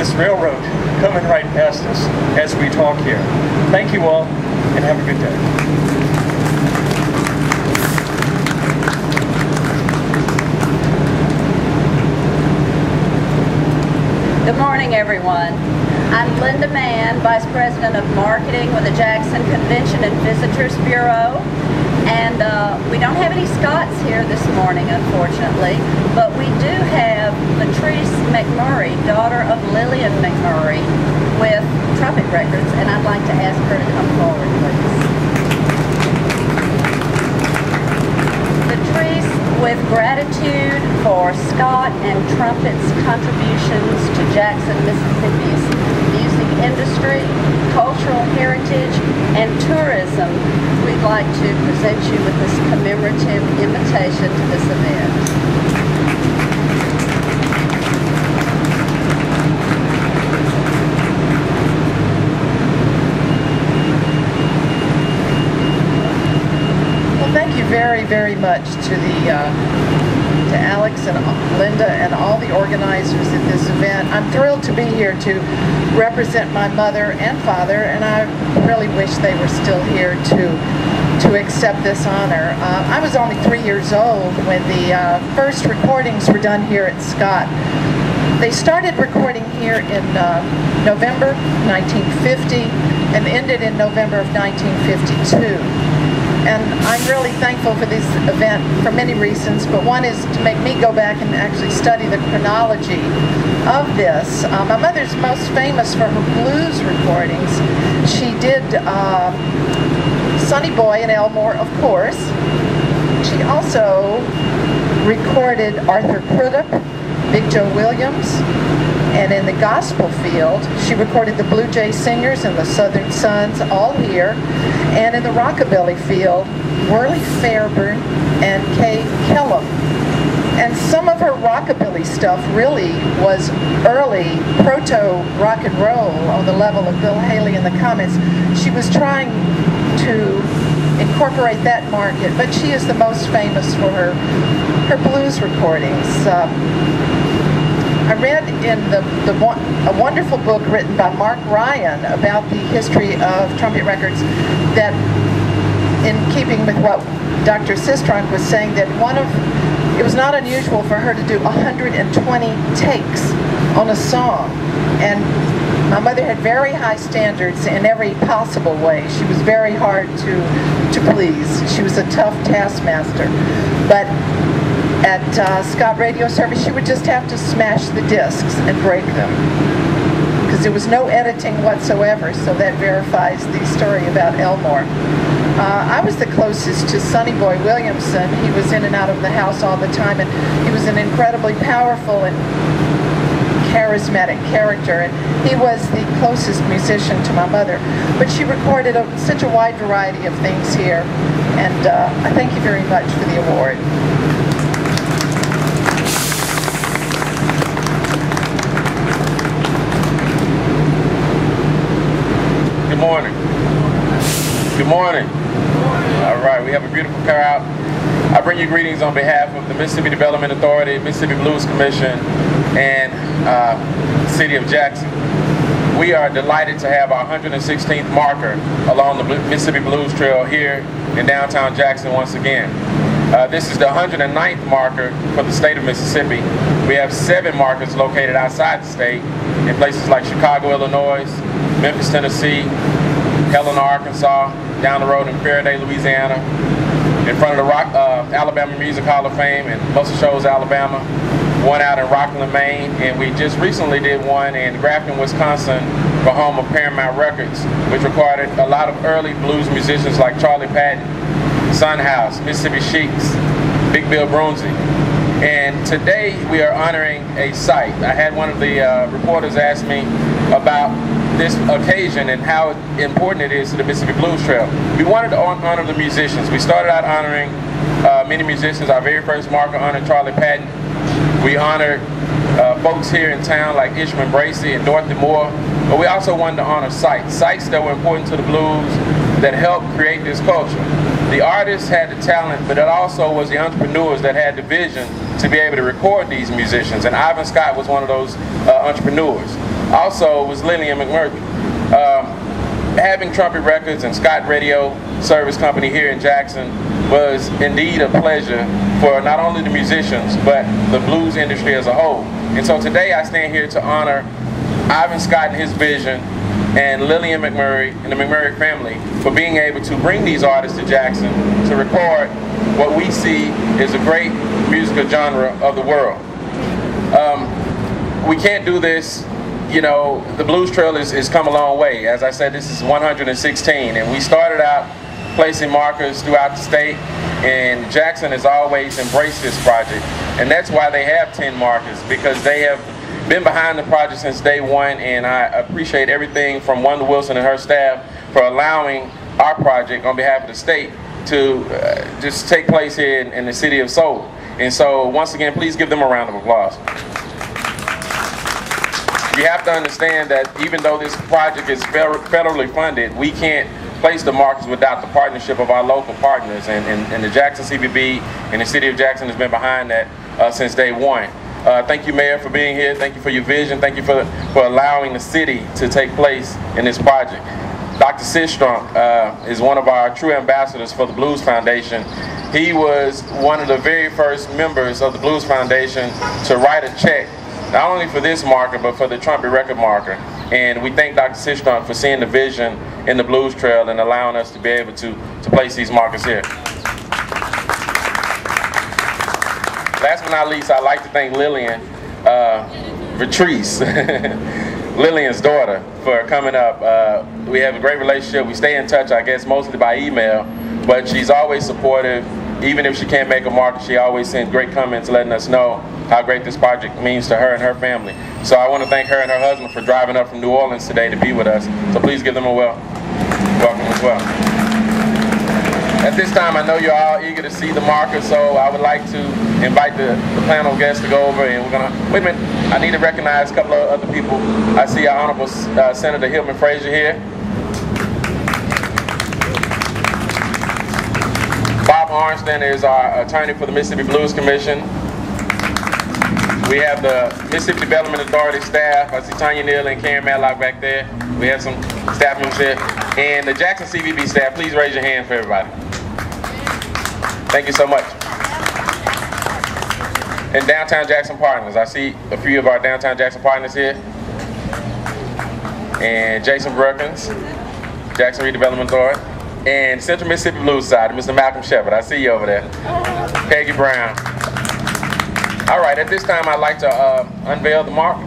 this railroad coming right past us as we talk here. Thank you all, and have a good day. Good morning, everyone. I'm Linda Mann, Vice President of Marketing with the Jackson Convention and Visitors Bureau. And we don't have any Scots here this morning, unfortunately, but we do have Latrice McMurray, daughter of Lillian McMurray, with Trumpet Records, and I'd like to ask her to come forward, please. Latrice, with gratitude for Scott and Trumpet's contributions to Jackson, Mississippi's music industry, cultural heritage, and tourism, we'd like to present you with this commemorative invitation to this event. Thank you very, very much to to Alex and Linda and all the organizers at this event. I'm thrilled to be here to represent my mother and father, and I really wish they were still here to accept this honor. I was only 3 years old when the first recordings were done here at Scott. They started recording here in November 1950 and ended in November of 1952. And I'm really thankful for this event for many reasons, but one is to make me go back and actually study the chronology of this. My mother's most famous for her blues recordings. She did Sonny Boy in Elmore, of course. She also recorded Arthur Crudup, Big Joe Williams, and in the gospel field, she recorded the Blue Jay Singers and the Southern Sons, all here. And in the rockabilly field, Worley Fairburn and Kay Kellum. And some of her rockabilly stuff really was early proto-rock and roll on the level of Bill Haley and the Comets. She was trying to incorporate that market, but she is the most famous for her blues recordings. I read in a wonderful book written by Mark Ryan about the history of Trumpet Records that, in keeping with what Dr. Sistrunk was saying, that it was not unusual for her to do 120 takes on a song. And my mother had very high standards in every possible way. She was very hard to please. She was a tough taskmaster. But at Scott Radio Service, she would just have to smash the discs and break them, because there was no editing whatsoever, so that verifies the story about Elmore. I was the closest to Sonny Boy Williamson. He was in and out of the house all the time, and he was an incredibly powerful and charismatic character, and he was the closest musician to my mother. But she recorded such a wide variety of things here, and I thank you very much for the award. Good morning. Good morning. All right, we have a beautiful crowd. I bring you greetings on behalf of the Mississippi Development Authority, Mississippi Blues Commission, and City of Jackson. We are delighted to have our 116th marker along the Mississippi Blues Trail here in downtown Jackson once again. This is the 109th marker for the state of Mississippi. We have 7 markers located outside the state in places like Chicago, Illinois, Memphis, Tennessee, Helena, Arkansas, down the road in Faraday, Louisiana, in front of the Alabama Music Hall of Fame in Muscle Shoals, Alabama, one out in Rockland, Maine, and we just recently did one in Grafton, Wisconsin, for home of Paramount Records, which recorded a lot of early blues musicians like Charlie Patton, Son House, Mississippi Sheiks, Big Bill Broonzy. And today we are honoring a site. I had one of the reporters ask me about this occasion and how important it is to the Mississippi Blues Trail. We wanted to honor the musicians. We started out honoring many musicians. Our very first marker honored Charlie Patton. We honored folks here in town like Ishmael Bracey and Dorothy Moore, but we also wanted to honor sites that were important to the blues that helped create this culture. The artists had the talent, but it also was the entrepreneurs that had the vision to be able to record these musicians, and Ivan Scott was one of those entrepreneurs. also was Lillian McMurphy. Having Trumpet Records and Scott Radio Service Company here in Jackson was indeed a pleasure for not only the musicians, but the blues industry as a whole. And so today I stand here to honor Ivan Scott and his vision, and Lillian McMurray and the McMurray family for being able to bring these artists to Jackson to record what we see is a great musical genre of the world. We can't do this. You know, the Blues Trail is come a long way. As I said, this is 116, and we started out placing markers throughout the state, and Jackson has always embraced this project, and that's why they have 10 markers, because they have been behind the project since day one, and I appreciate everything from Wanda Wilson and her staff for allowing our project on behalf of the state to just take place here in the city of Soul. And so once again, please give them a round of applause. You have to understand that even though this project is federally funded, we can't place the markers without the partnership of our local partners, and the Jackson CBB and the city of Jackson has been behind that since day one. Thank you, Mayor, for being here. Thank you for your vision. Thank you for allowing the city to take place in this project. Dr. Sistrunk is one of our true ambassadors for the Blues Foundation. He was one of the very first members of the Blues Foundation to write a check, not only for this marker, but for the Trumpet Record marker. And we thank Dr. Sistrunk for seeing the vision in the Blues Trail and allowing us to be able to place these markers here. Last but not least, I'd like to thank Lillian Vitrice, Lillian's daughter, for coming up. We have a great relationship. We stay in touch, I guess, mostly by email, but she's always supportive. Even if she can't make a marker, she always sends great comments letting us know how great this project means to her and her family. So I want to thank her and her husband for driving up from New Orleans today to be with us. So please give them a welcome as well. At this time, I know you're all eager to see the marker, so I would like to invite the panel guests to go over, and we're going to, wait a minute, I need to recognize a couple of other people. I see our Honorable Senator Hillman Frazier here. Bob Arnston is our attorney for the Mississippi Blues Commission. We have the Mississippi Development Authority staff. I see Tanya Neal and Karen Matlock back there. We have some staff members here. And the Jackson CVB staff, please raise your hand for everybody. Thank you so much. And Downtown Jackson Partners. I see a few of our Downtown Jackson Partners here. And Jason Brookins, Jackson Redevelopment Authority. And Central Mississippi Blues side, Mr. Malcolm Shepard. I see you over there. Peggy Brown. All right, at this time I'd like to unveil the mark.